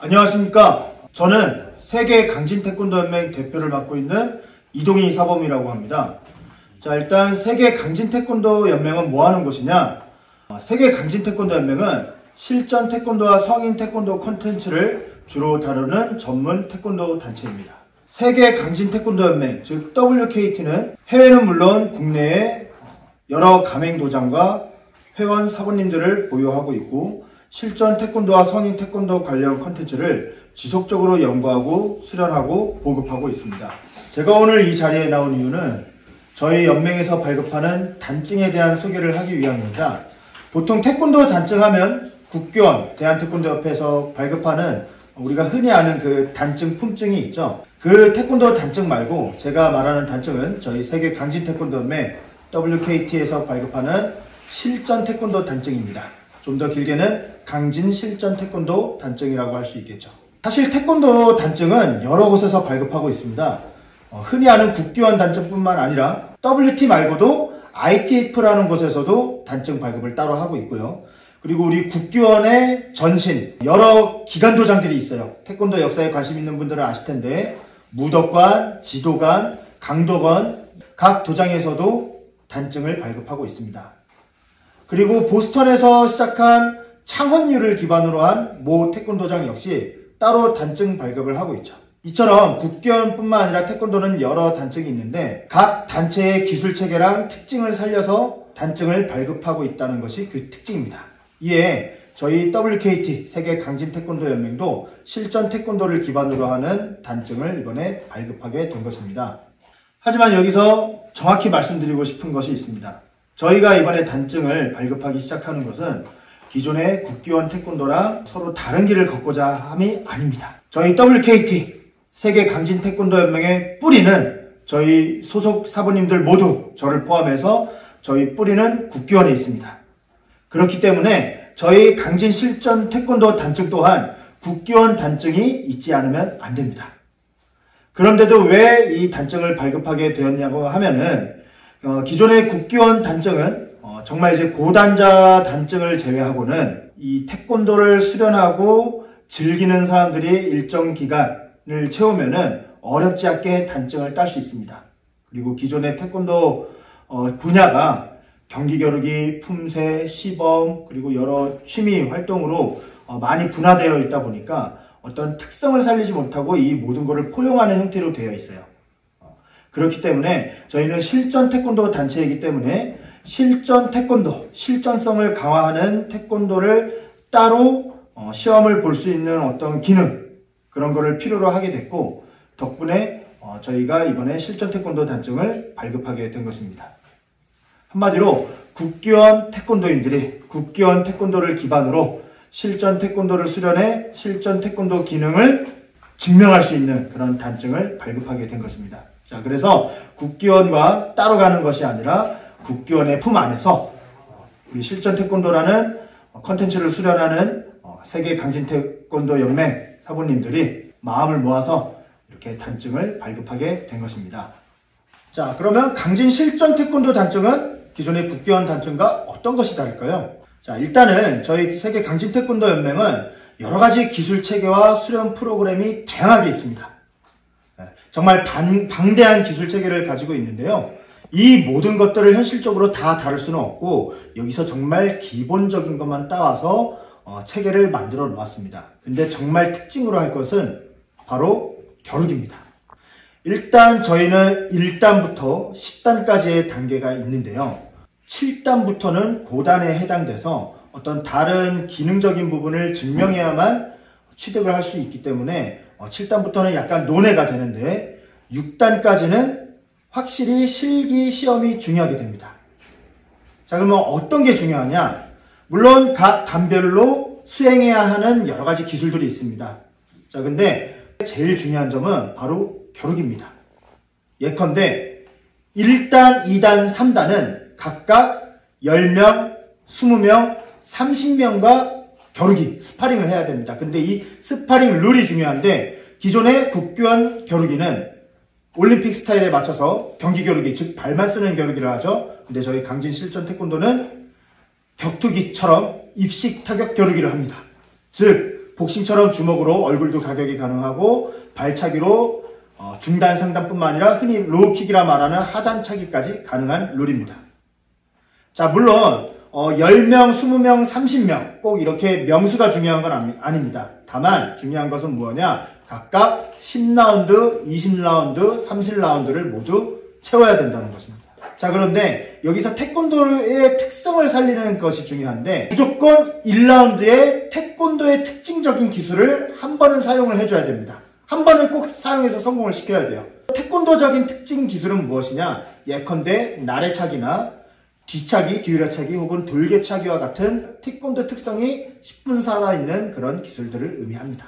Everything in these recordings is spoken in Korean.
안녕하십니까. 저는 세계 강진 태권도 연맹 대표를 맡고 있는 이동희 사범이라고 합니다. 자, 일단 세계 강진 태권도 연맹은 뭐 하는 곳이냐? 세계 강진 태권도 연맹은 실전 태권도와 성인 태권도 콘텐츠를 주로 다루는 전문 태권도 단체입니다. 세계 강진 태권도 연맹, 즉 WKT는 해외는 물론 국내에 여러 가맹 도장과 회원 사부님들을 보유하고 있고, 실전 태권도와 성인 태권도 관련 콘텐츠를 지속적으로 연구하고 수련하고 보급하고 있습니다. 제가 오늘 이 자리에 나온 이유는 저희 연맹에서 발급하는 단증에 대한 소개를 하기 위함입니다. 보통 태권도 단증하면 국교원, 대한태권도협회에서 발급하는 우리가 흔히 아는 그 단증 품증이 있죠. 그 태권도 단증 말고 제가 말하는 단증은 저희 세계 강진 태권도 연맹 WKT에서 발급하는 실전 태권도 단증입니다. 좀 더 길게는 강진 실전 태권도 단증이라고 할 수 있겠죠. 사실 태권도 단증은 여러 곳에서 발급하고 있습니다. 흔히 아는 국교원 단증뿐만 아니라 WT 말고도 ITF라는 곳에서도 단증 발급을 따로 하고 있고요. 그리고 우리 국교원의 전신 여러 기관 도장들이 있어요. 태권도 역사에 관심 있는 분들은 아실 텐데 무덕관, 지도관, 강도관 각 도장에서도 단증을 발급하고 있습니다. 그리고 보스턴에서 시작한 창헌유를 기반으로 한 모 태권도장 역시 따로 단증 발급을 하고 있죠. 이처럼 국교원뿐만 아니라 태권도는 여러 단증이 있는데 각 단체의 기술 체계랑 특징을 살려서 단증을 발급하고 있다는 것이 그 특징입니다. 이에 저희 WKT 세계 강진 태권도 연맹도 실전 태권도를 기반으로 하는 단증을 이번에 발급하게 된 것입니다. 하지만 여기서 정확히 말씀드리고 싶은 것이 있습니다. 저희가 이번에 단증을 발급하기 시작하는 것은 기존의 국교원 태권도랑 서로 다른 길을 걷고자 함이 아닙니다. 저희 WKT 세계 강진 태권도 연맹의 뿌리는 저희 소속 사부님들 모두 저를 포함해서 저희 뿌리는 국교원에 있습니다. 그렇기 때문에 저희 강진 실전 태권도 단증 또한 국교원 단증이 있지 않으면 안 됩니다. 그런데도 왜 이 단증을 발급하게 되었냐고 하면은 기존의 국교원 단증은 정말 이제 고단자 단증을 제외하고는 이 태권도를 수련하고 즐기는 사람들이 일정 기간을 채우면은 어렵지 않게 단증을 딸 수 있습니다. 그리고 기존의 태권도 분야가 경기 겨루기, 품새, 시범, 그리고 여러 취미 활동으로 많이 분화되어 있다 보니까 어떤 특성을 살리지 못하고 이 모든 것을 포용하는 형태로 되어 있어요. 그렇기 때문에 저희는 실전 태권도 단체이기 때문에 실전 태권도, 실전성을 강화하는 태권도를 따로 시험을 볼 수 있는 어떤 기능, 그런 거를 필요로 하게 됐고, 덕분에 저희가 이번에 실전 태권도 단증을 발급하게 된 것입니다. 한마디로 국교원 태권도인들이 국교원 태권도를 기반으로 실전 태권도를 수련해 실전 태권도 기능을 증명할 수 있는 그런 단증을 발급하게 된 것입니다. 자, 그래서 국교원과 따로 가는 것이 아니라 국교원의 품 안에서 우리 실전 태권도라는 컨텐츠를 수련하는 세계 강진 태권도 연맹 사부님들이 마음을 모아서 이렇게 단증을 발급하게 된 것입니다. 자, 그러면 강진 실전 태권도 단증은 기존의 국교원 단증과 어떤 것이 다를까요? 자, 일단은 저희 세계 강진 태권도 연맹은 여러 가지 기술 체계와 수련 프로그램이 다양하게 있습니다. 정말 방대한 기술 체계를 가지고 있는데요. 이 모든 것들을 현실적으로 다 다룰 수는 없고 여기서 정말 기본적인 것만 따와서 체계를 만들어 놓았습니다. 근데 정말 특징으로 할 것은 바로 겨루기입니다. 일단 저희는 1단부터 10단까지의 단계가 있는데요. 7단부터는 고단에 해당돼서 어떤 다른 기능적인 부분을 증명해야만 취득을 할 수 있기 때문에 7단부터는 약간 논해가 되는데 6단까지는 확실히 실기 시험이 중요하게 됩니다. 자, 그러면 어떤 게 중요하냐? 물론 각 단별로 수행해야 하는 여러 가지 기술들이 있습니다. 자, 근데 제일 중요한 점은 바로 겨루기입니다. 예컨대 1단, 2단, 3단은 각각 10명, 20명, 30명과 겨루기, 스파링을 해야 됩니다. 근데 이 스파링 룰이 중요한데 기존의 국교원 겨루기는 올림픽 스타일에 맞춰서 경기 겨루기, 즉 발만 쓰는 겨루기를 하죠. 근데 저희 강진 실전 태권도는 격투기처럼 입식 타격 겨루기를 합니다. 즉 복싱처럼 주먹으로 얼굴도 가격이 가능하고 발차기로 중단 상단뿐만 아니라 흔히 로우킥이라 말하는 하단차기까지 가능한 룰입니다. 자, 물론 10명, 20명, 30명 꼭 이렇게 명수가 중요한 건 아닙니다. 다만 중요한 것은 뭐냐? 각각 10라운드, 20라운드, 30라운드를 모두 채워야 된다는 것입니다. 자, 그런데 여기서 태권도의 특성을 살리는 것이 중요한데 무조건 1라운드에 태권도의 특징적인 기술을 한 번은 사용을 해줘야 됩니다. 한 번은 꼭 사용해서 성공을 시켜야 돼요. 태권도적인 특징 기술은 무엇이냐? 예컨대 나래차기나 뒤차기, 뒤으려차기 혹은 돌개차기와 같은 태권도 특성이 10분 살아있는 그런 기술들을 의미합니다.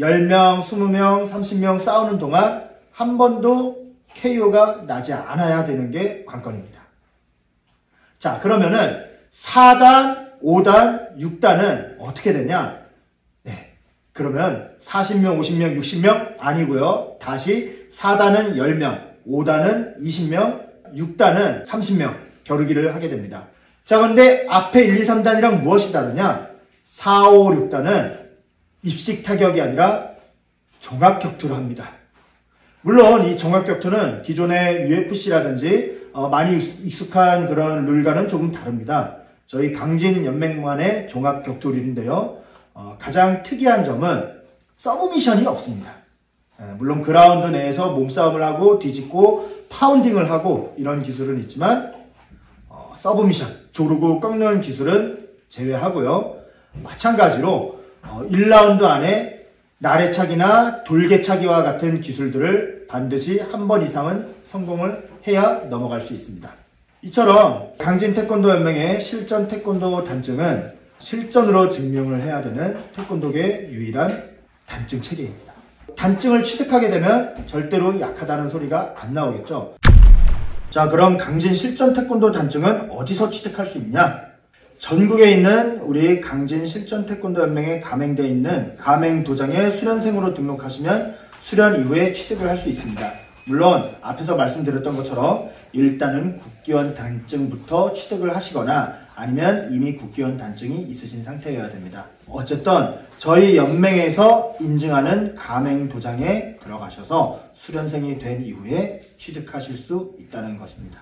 10명, 20명, 30명 싸우는 동안 한 번도 KO가 나지 않아야 되는 게 관건입니다. 자, 그러면은 4단, 5단, 6단은 어떻게 되냐? 네, 그러면 40명, 50명, 60명 아니고요. 다시 4단은 10명, 5단은 20명, 6단은 30명 겨루기를 하게 됩니다. 자, 그런데 앞에 1, 2, 3단이랑 무엇이 다르냐? 4, 5, 6단은 입식 타격이 아니라 종합 격투를 합니다. 물론 이 종합 격투는 기존의 UFC라든지 많이 익숙한 그런 룰과는 조금 다릅니다. 저희 강진연맹만의 종합 격투 룰인데요. 가장 특이한 점은 서브미션이 없습니다. 물론 그라운드 내에서 몸싸움을 하고 뒤집고 파운딩을 하고 이런 기술은 있지만 서브미션, 조르고 꺾는 기술은 제외하고요. 마찬가지로 1라운드 안에 나래차기나 돌개차기와 같은 기술들을 반드시 한 번 이상은 성공을 해야 넘어갈 수 있습니다. 이처럼 강진태권도연맹의 실전 태권도 단증은 실전으로 증명을 해야 되는 태권도계 유일한 단증 체계입니다. 단증을 취득하게 되면 절대로 약하다는 소리가 안 나오겠죠. 자, 그럼 강진 실전 태권도 단증은 어디서 취득할 수 있냐? 전국에 있는 우리 강진 실전 태권도 연맹에 가맹되어 있는 가맹도장에 수련생으로 등록하시면 수련 이후에 취득을 할 수 있습니다. 물론 앞에서 말씀드렸던 것처럼 일단은 국기원 단증부터 취득을 하시거나 아니면 이미 국기원 단증이 있으신 상태여야 됩니다. 어쨌든 저희 연맹에서 인증하는 가맹도장에 들어가셔서 수련생이 된 이후에 취득하실 수 있다는 것입니다.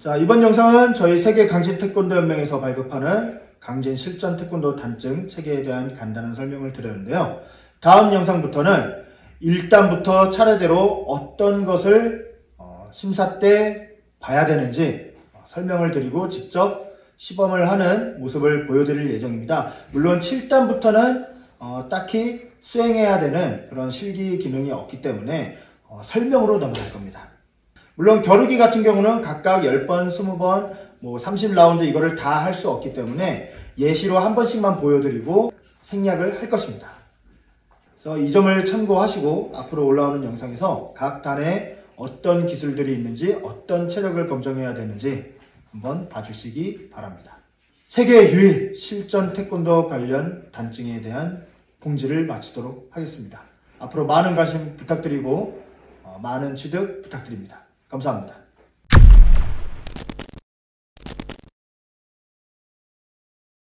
자, 이번 영상은 저희 세계 강진 태권도 연맹에서 발급하는 강진 실전 태권도 단증 체계에 대한 간단한 설명을 드렸는데요. 다음 영상부터는 1단부터 차례대로 어떤 것을 심사 때 봐야 되는지 설명을 드리고 직접 시범을 하는 모습을 보여드릴 예정입니다. 물론 7단부터는 딱히 수행해야 되는 그런 실기 기능이 없기 때문에 설명으로 넘어갈 겁니다. 물론 겨루기 같은 경우는 각각 10번, 20번, 30라운드 이거를 다 할 수 없기 때문에 예시로 한 번씩만 보여드리고 생략을 할 것입니다. 그래서 이 점을 참고하시고 앞으로 올라오는 영상에서 각 단에 어떤 기술들이 있는지 어떤 체력을 검증해야 되는지 한번 봐주시기 바랍니다. 세계 유일 실전 태권도 관련 단증에 대한 공지를 마치도록 하겠습니다. 앞으로 많은 관심 부탁드리고 많은 취득 부탁드립니다. 감사합니다.